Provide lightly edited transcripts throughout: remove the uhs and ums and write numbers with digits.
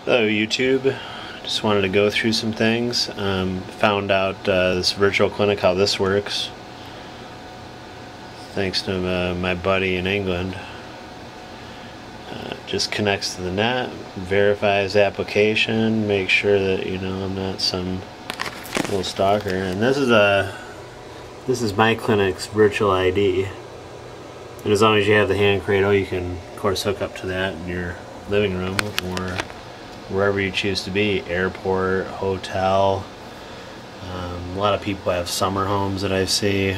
Hello YouTube, just wanted to go through some things. Found out this virtual clinic, how this works, thanks to my buddy in England. Just connects to the net, verifies application, make sure that I'm not some little stalker. And this is my clinic's virtual ID. And as long as you have the hand cradle, you can of course hook up to that in your living room or wherever you choose to be, airport, hotel. A lot of people have summer homes that I see.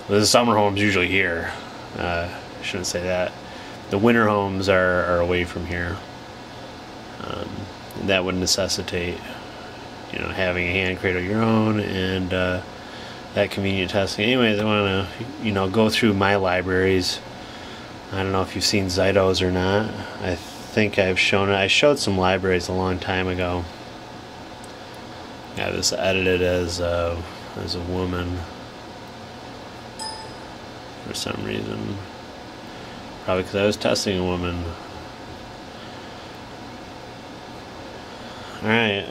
The summer homes usually here. I shouldn't say that. The winter homes are away from here. That would necessitate, having a hand cradle of your own and that convenient testing. Anyways, I want to, go through my libraries. I don't know if you've seen zytos or not. I think I've shown it. I showed some libraries a long time ago. I was edited as a woman for some reason. Probably because I was testing a woman. Alright.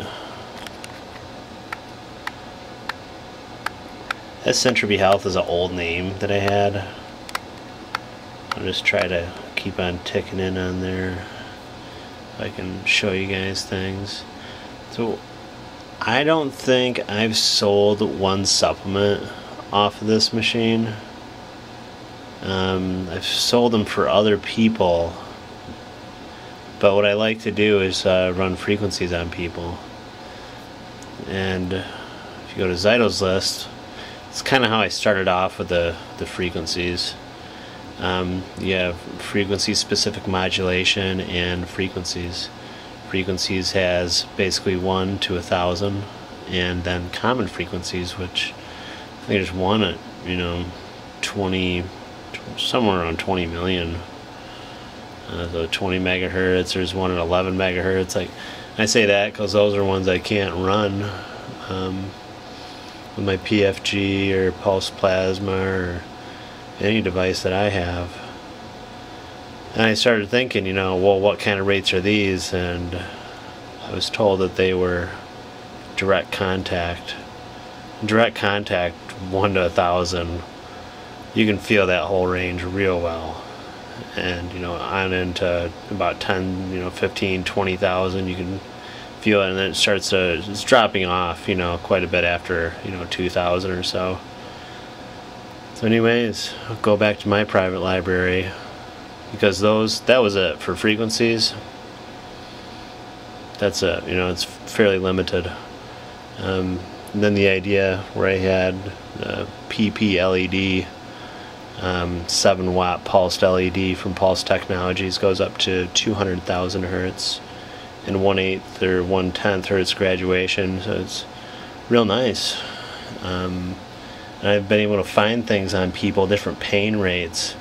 Centropy Health is an old name that I had. I'll just try to keep on ticking in on there. If I can show you guys things. So I don't think I've sold one supplement off of this machine. I've sold them for other people, but what I like to do is run frequencies on people. And if you go to Zyto's list, it's kind of how I started off with the frequencies. You have frequency-specific modulation and frequencies. Frequencies has basically 1 to 1,000, and then common frequencies, which I think there's one at 20, somewhere around 20 million. So 20 megahertz. There's one at 11 megahertz. Like I say that because those are ones I can't run with my PFG or pulse plasma or any device that I have. And I started thinking, well, what kind of rates are these? And I was told that they were direct contact. Direct contact, 1 to 1,000. You can feel that whole range real well. And, on into about 10, 15, 20,000, you can feel it. And then it's dropping off, quite a bit after, 2,000 or so. So anyways, I'll go back to my private library because that was it for frequencies. That's it, it's fairly limited. And then the idea where I had the PP LED, 7-watt pulsed LED from Pulse Technologies, goes up to 200,000 hertz and 1/8 or 1/10 hertz graduation, so it's real nice. And I've been able to find things on people, different pain rates.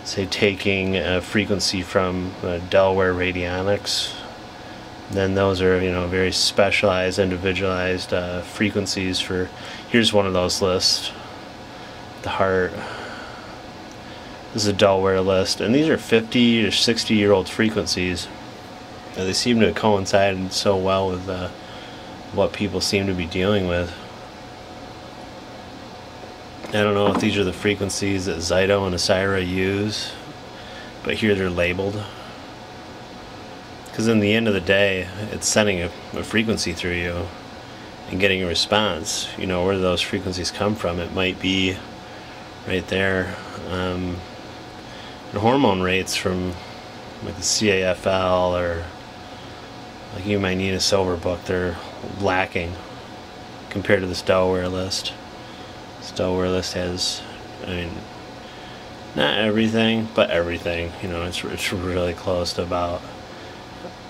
Say taking a frequency from Delaware Radionics, then those are very specialized, individualized frequencies for. Here's one of those lists. The heart. This is a Delaware list, and these are 50 or 60-year-old frequencies. They seem to coincide so well with what people seem to be dealing with. I don't know if these are the frequencies that Zyto and Asira use, but here they're labeled. Because in the end of the day, it's sending a frequency through you and getting a response. Where do those frequencies come from? It might be right there. The hormone rates from like the CAFL or like you might need a silver book, they're lacking compared to this Delaware list. This Delaware list has, not everything, but everything. It's really close to about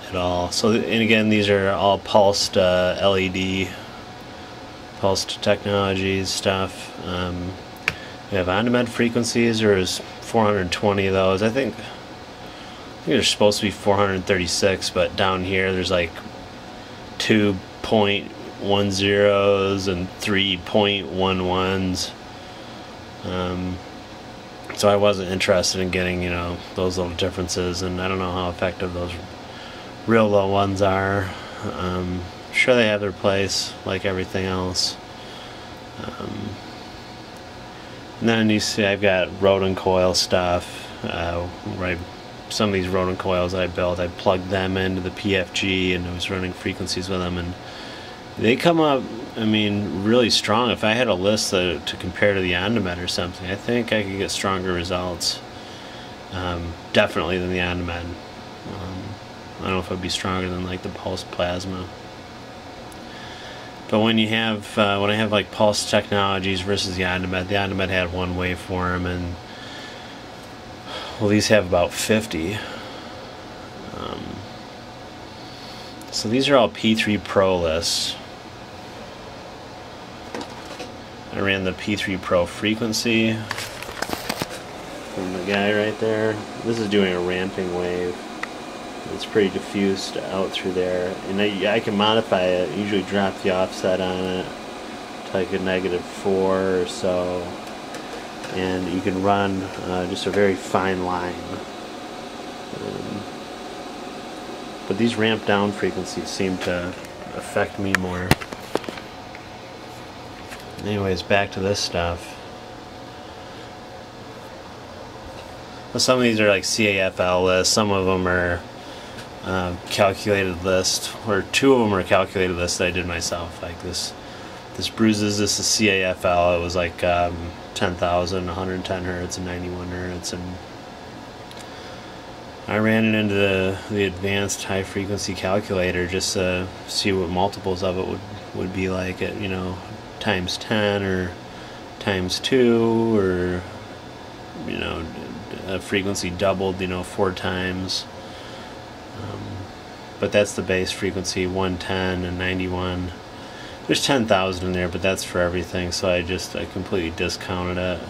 it all. So, and again, these are all pulsed LED, pulsed technologies stuff. We have on-demand frequencies. There's 420 of those. I think there's supposed to be 436, but down here there's like 2.10s and 3.11s. So I wasn't interested in getting those little differences, and I don't know how effective those real low ones are. Sure, they have their place, like everything else. And then you see I've got rodent coil stuff, where some of these rodent coils that I built, I plugged them into the PFG and I was running frequencies with them, and they come up, I mean, really strong. If I had a list to compare to the Ondimed or something, I think I could get stronger results, definitely than the Ondimed. I don't know if it would be stronger than like the pulsed plasma. But when you have, when I have like Pulse Technologies versus the Ondimed had one waveform, and well, these have about 50. So these are all P3 Pro lists. I ran the P3 Pro frequency from the guy right there. This is doing a ramping wave. It's pretty diffused out through there, and I can modify it. Usually drop the offset on it to like a -4 or so, and you can run just a very fine line. But these ramp down frequencies seem to affect me more. Anyways, back to this stuff. Well, some of these are like CAFL lists, some of them are calculated list, or 2 of them are calculated lists that I did myself. Like this bruises, this is CAFL. It was like 10,000, 110 hertz, and 91 hertz, and I ran it into the advanced high frequency calculator just to see what multiples of it would be like at, you know, times 10 or times 2, or, you know, a frequency doubled, you know, 4 times. But that's the base frequency, 110 and 91. There's 10,000 in there, but that's for everything, so I completely discounted it.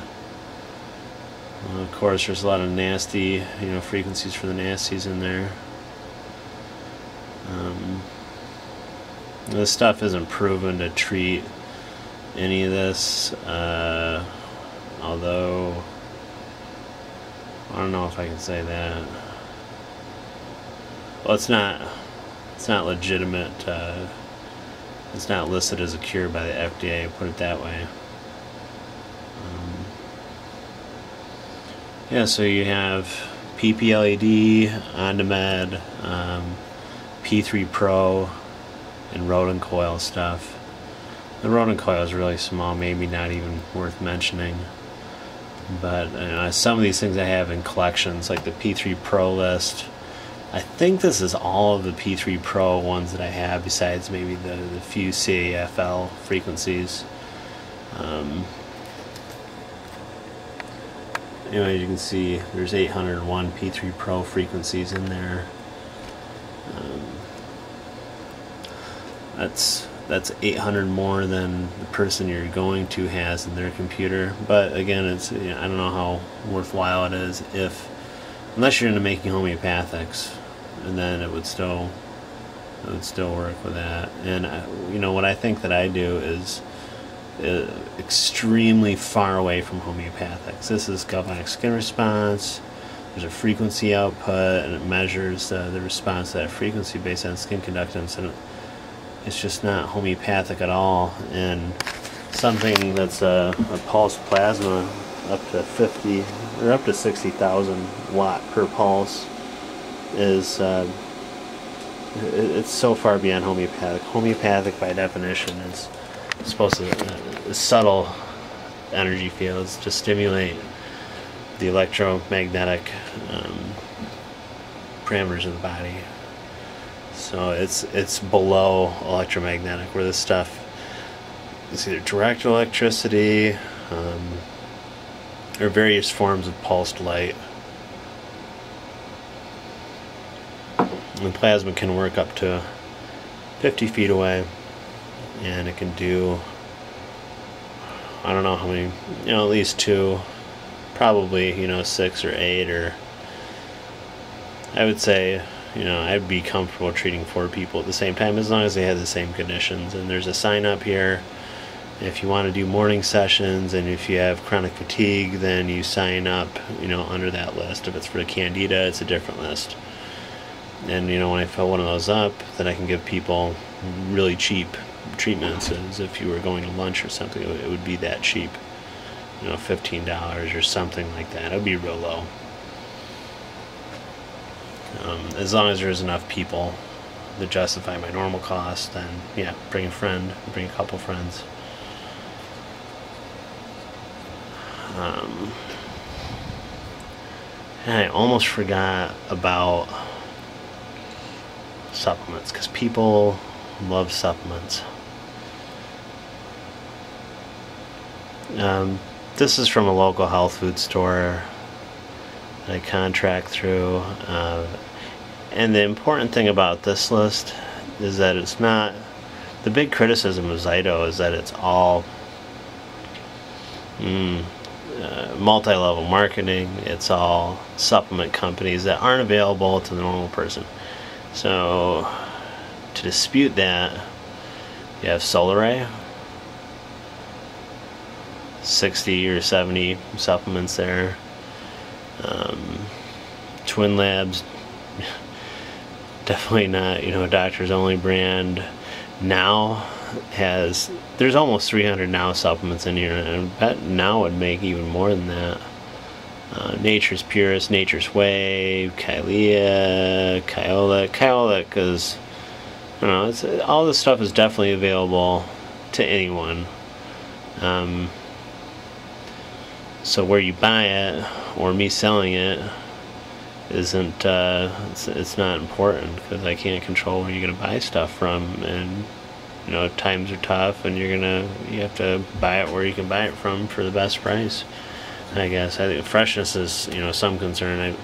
Of course, there's a lot of nasty, you know, frequencies for the nasties in there. This stuff isn't proven to treat any of this, although I don't know if I can say that. Well, it's not legitimate. It's not listed as a cure by the FDA, put it that way. Yeah, so you have PPLED, Ondimed, P3 Pro, and rodent coil stuff. The rodent coil is really small, maybe not even worth mentioning. But some of these things I have in collections, like the P3 Pro list. I think this is all of the P3 Pro ones that I have, besides maybe the few CAFL frequencies. Anyway, you can see there's 801 P3 Pro frequencies in there. That's 800 more than the person you're going to has in their computer. But again, it's, you know, I don't know how worthwhile it is unless you're into making homeopathics, and then it would still work with that. And you know what I think that I do is extremely far away from homeopathics. This is galvanic skin response. There's a frequency output, and it measures the response to that frequency based on skin conductance, and it's just not homeopathic at all. And something that's a pulse plasma up to 50 or up to 60,000 watt per pulse is it's so far beyond homeopathic. Homeopathic, by definition, is supposed to subtle energy fields to stimulate the electromagnetic parameters of the body. So it's below electromagnetic, where this stuff is either direct electricity or various forms of pulsed light. And plasma can work up to 50 feet away, and it can do, I don't know how many, you know, at least 2, probably, you know, 6 or 8, or I would say, you know, I'd be comfortable treating 4 people at the same time, as long as they had the same conditions. And there's a sign up here. If you want to do morning sessions, and if you have chronic fatigue, then you sign up, you know, under that list. If it's for the Candida, it's a different list. And when I fill one of those up, then I can give people really cheap treatments. As if you were going to lunch or something, it would be that cheap. $15 or something like that. It would be real low. As long as there's enough people that justify my normal cost, then yeah, bring a friend, bring a couple friends. And I almost forgot about supplements, because people love supplements. This is from a local health food store that I contract through. And the important thing about this list is that it's not, the big criticism of Zyto is that it's all multi-level marketing. It's all supplement companies that aren't available to the normal person. So to dispute that, you have Solaray, 60 or 70 supplements there. Twin Labs, definitely not, a doctor's only brand. Now there's almost 300 Now supplements in here, and I bet Now would make even more than that. Nature's Purest, Nature's Way, Kylia, Kyolic is, all this stuff is definitely available to anyone. So where you buy it, or me selling it, isn't, it's not important, because I can't control where you're going to buy stuff from, and times are tough, and you have to buy it where you can buy it from for the best price. I guess I think freshness is some concern.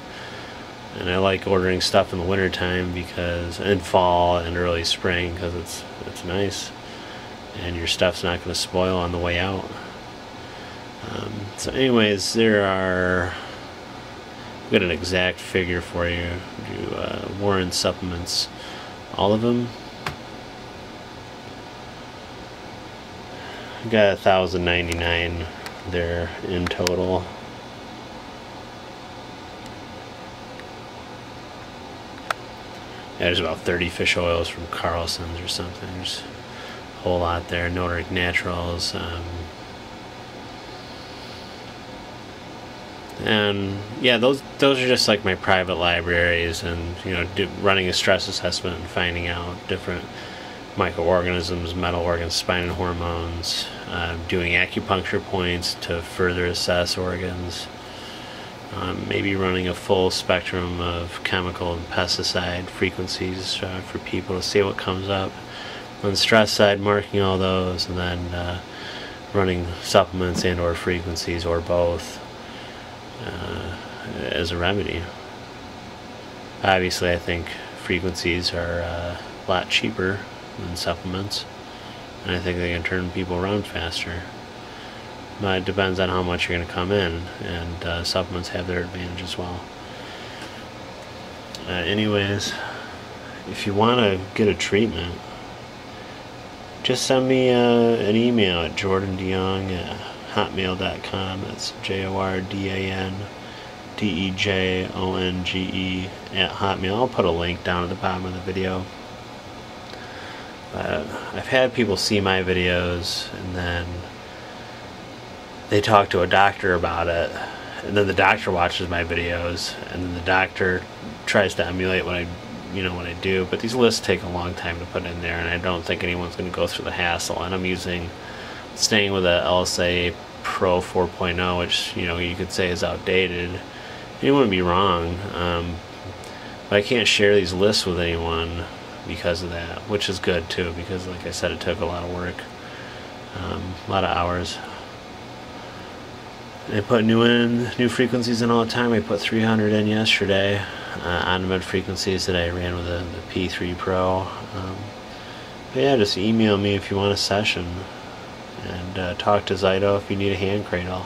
I like ordering stuff in the wintertime, because in fall and early spring, because it's nice, and your stuff's not going to spoil on the way out. So anyways, I've got an exact figure for you. Warren supplements, all of them. I got 1,099 there in total. Yeah, there's about 30 fish oils from Carlson's or something. There's a whole lot there. Nordic Naturals. And yeah, those are just like my private libraries, and running a stress assessment and finding out different microorganisms, metal organs, spine and hormones, doing acupuncture points to further assess organs, maybe running a full spectrum of chemical and pesticide frequencies for people to see what comes up. On the stress side, marking all those, and then running supplements and or frequencies, or both, as a remedy. Obviously, I think frequencies are a lot cheaper than supplements, and I think they can turn people around faster. But it depends on how much you're going to come in, and supplements have their advantage as well. Anyways, if you want to get a treatment, just send me an email at jordandejonge@hotmail.com. That's JORDANDEJONGE@hotmail. I'll put a link down at the bottom of the video. I've had people see my videos, and then they talk to a doctor about it, and then the doctor watches my videos, and then the doctor tries to emulate what I do. But these lists take a long time to put in there, and I don't think anyone's going to go through the hassle. And I'm staying with a LSA Pro 4.0, which you could say is outdated. You wouldn't be wrong, but I can't share these lists with anyone because of that, which is good too, because like I said, it took a lot of work, a lot of hours. I put new frequencies in all the time. I put 300 in yesterday on med frequencies that I ran with the P3 Pro. But yeah, just email me if you want a session, and talk to Zyto if you need a hand cradle.